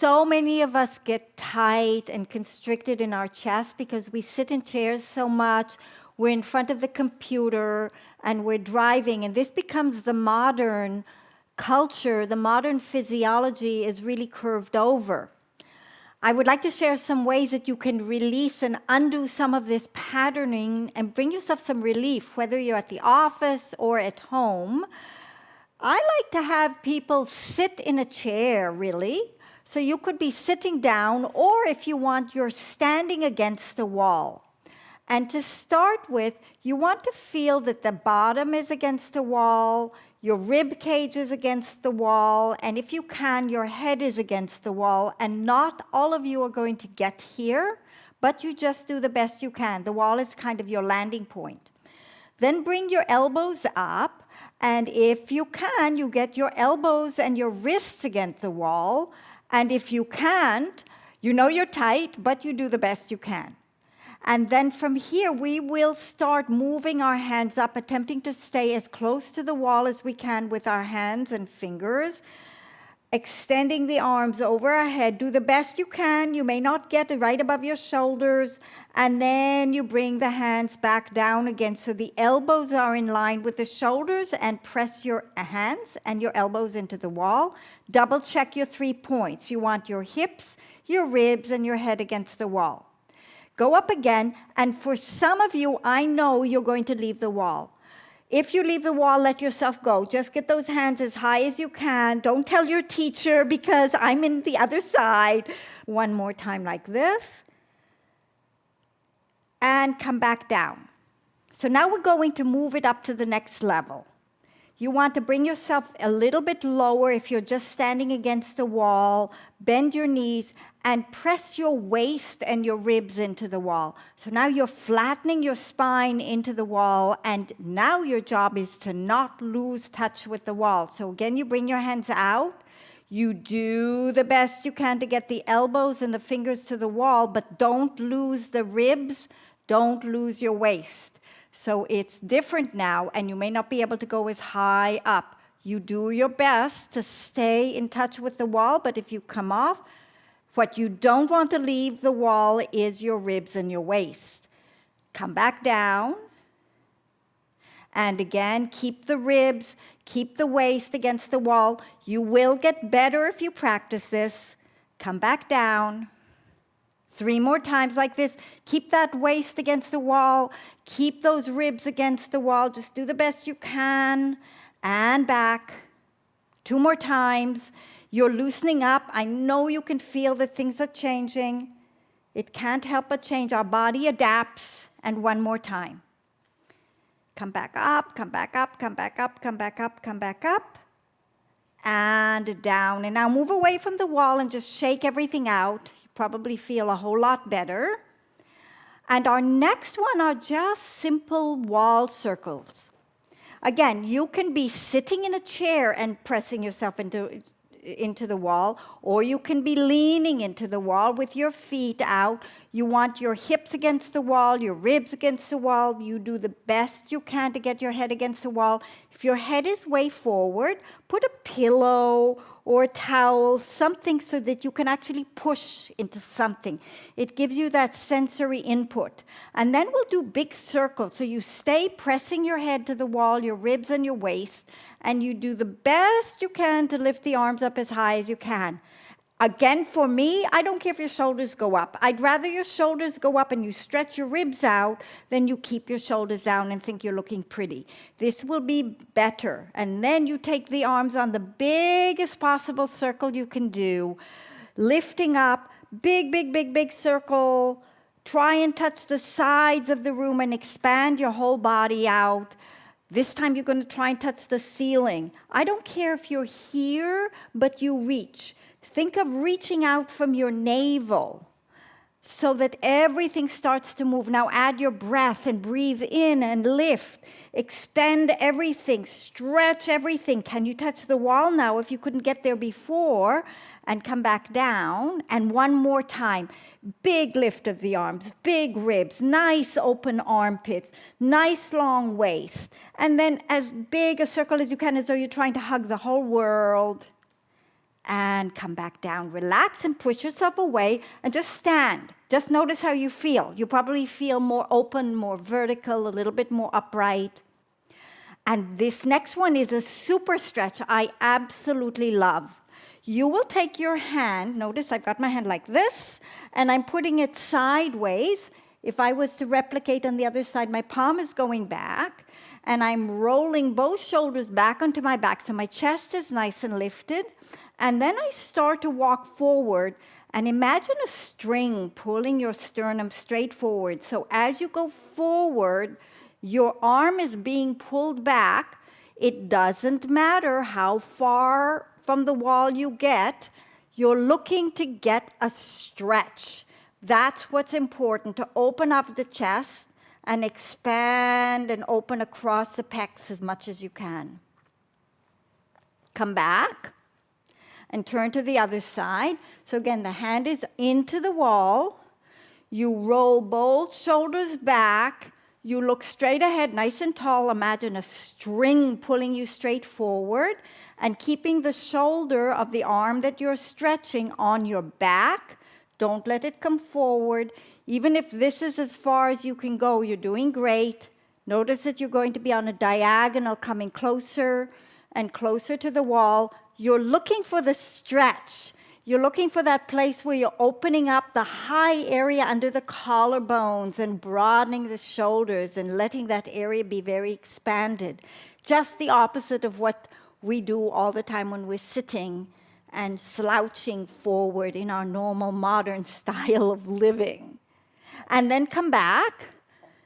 So many of us get tight and constricted in our chest because we sit in chairs so much. We're in front of the computer and we're driving, and this becomes the modern culture. The modern physiology is really curved over. I would like to share some ways that you can release and undo some of this patterning and bring yourself some relief, whether you're at the office or at home. I like to have people sit in a chair, really. So you could be sitting down, or if you want, you're standing against a wall. And to start with, you want to feel that the bottom is against a wall, your rib cage is against the wall, and if you can, your head is against the wall. And not all of you are going to get here, but you just do the best you can. The wall is kind of your landing point. Then bring your elbows up, and if you can, you get your elbows and your wrists against the wall. And if you can't, you know you're tight, but you do the best you can. And then from here, we will start moving our hands up, attempting to stay as close to the wall as we can with our hands and fingers, extending the arms over our head. Do the best you can. You may not get it right above your shoulders. And then you bring the hands back down again so the elbows are in line with the shoulders, and press your hands and your elbows into the wall. Double check your 3 points. You want your hips, your ribs, and your head against the wall. Go up again, and for some of you, I know you're going to leave the wall. If you leave the wall, let yourself go. Just get those hands as high as you can. Don't tell your teacher because I'm in the other side. One more time like this. And come back down. So now we're going to move it up to the next level. You want to bring yourself a little bit lower if you're just standing against the wall. Bend your knees and press your waist and your ribs into the wall. So now you're flattening your spine into the wall, and now your job is to not lose touch with the wall. So again, you bring your hands out. You do the best you can to get the elbows and the fingers to the wall, but don't lose the ribs, don't lose your waist. So it's different now, and you may not be able to go as high up. You do your best to stay in touch with the wall, but if you come off, what you don't want to leave the wall is your ribs and your waist. Come back down. And again, keep the ribs, keep the waist against the wall. You will get better if you practice this. Come back down. 3 more times like this. Keep that waist against the wall. Keep those ribs against the wall. Just do the best you can. And back. 2 more times. You're loosening up. I know you can feel that things are changing. It can't help but change. Our body adapts. And 1 more time. Come back up, come back up, come back up, come back up, come back up. And down. And now move away from the wall and just shake everything out. Probably feel a whole lot better. And our next one are just simple wall circles. Again, you can be sitting in a chair and pressing yourself into the wall, or you can be leaning into the wall with your feet out. You want your hips against the wall, your ribs against the wall. You do the best you can to get your head against the wall. If your head is way forward, put a pillow or a towel, something so that you can actually push into something. It gives you that sensory input. And then we'll do big circles. So you stay pressing your head to the wall, your ribs and your waist, and you do the best you can to lift the arms up as high as you can. Again, for me, I don't care if your shoulders go up. I'd rather your shoulders go up and you stretch your ribs out than you keep your shoulders down and think you're looking pretty. This will be better. And then you take the arms on the biggest possible circle you can do, lifting up, big, big, big, big circle. Try and touch the sides of the room and expand your whole body out. This time you're going to try and touch the ceiling. I don't care if you're here, but you reach. Think of reaching out from your navel so that everything starts to move. Now add your breath and breathe in and lift. Expand everything. Stretch everything. Can you touch the wall now if you couldn't get there before? And come back down. And 1 more time. Big lift of the arms. Big ribs. Nice open armpits. Nice long waist. And then as big a circle as you can, as though you're trying to hug the whole world. and come back down. Relax and push yourself away and just stand. Just notice how you feel. You probably feel more open, more vertical, a little bit more upright. And this next one is a super stretch I absolutely love. You will take your hand, notice I've got my hand like this, and I'm putting it sideways. If I was to replicate on the other side, my palm is going back, and I'm rolling both shoulders back onto my back, so my chest is nice and lifted. And then I start to walk forward, and imagine a string pulling your sternum straight forward. So as you go forward, your arm is being pulled back. It doesn't matter how far from the wall you get, you're looking to get a stretch. That's what's important, to open up the chest and expand and open across the pecs as much as you can. Come back and turn to the other side. So again, the hand is into the wall. You roll both shoulders back. You look straight ahead, nice and tall. Imagine a string pulling you straight forward and keeping the shoulder of the arm that you're stretching on your back. Don't let it come forward. Even if this is as far as you can go, you're doing great. Notice that you're going to be on a diagonal, coming closer and closer to the wall. You're looking for the stretch. You're looking for that place where you're opening up the high area under the collarbones and broadening the shoulders and letting that area be very expanded. Just the opposite of what we do all the time when we're sitting and slouching forward in our normal modern style of living. And then come back.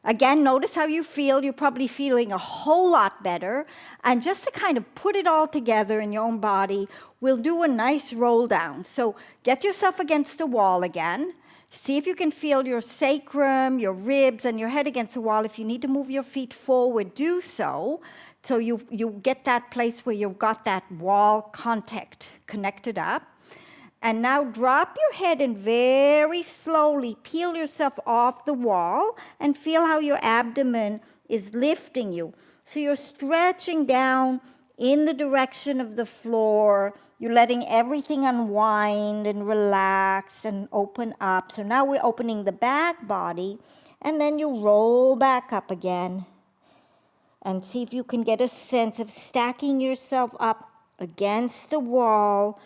Again, notice how you feel. You're probably feeling a whole lot better. And just to kind of put it all together in your own body, we'll do a nice roll down. So get yourself against the wall again. See if you can feel your sacrum, your ribs, and your head against the wall. If you need to move your feet forward, do so. So you get that place where you've got that wall contact connected up. And now drop your head and very slowly peel yourself off the wall and feel how your abdomen is lifting you. So you're stretching down in the direction of the floor. You're letting everything unwind and relax and open up. So now we're opening the back body, and then you roll back up again. And see if you can get a sense of stacking yourself up against the wall,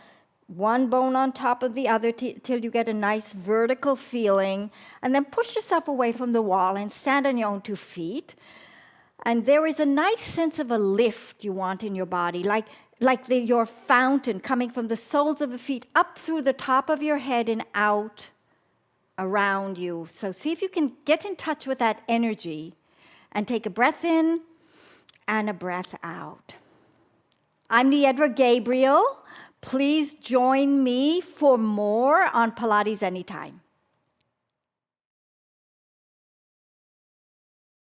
one bone on top of the other till you get a nice vertical feeling. And then push yourself away from the wall and stand on your own 2 feet. And there is a nice sense of a lift you want in your body, like your fountain coming from the soles of the feet up through the top of your head and out around you. So see if you can get in touch with that energy and take a breath in and a breath out. I'm Niedra Gabriel. Please join me for more on Pilates anytime.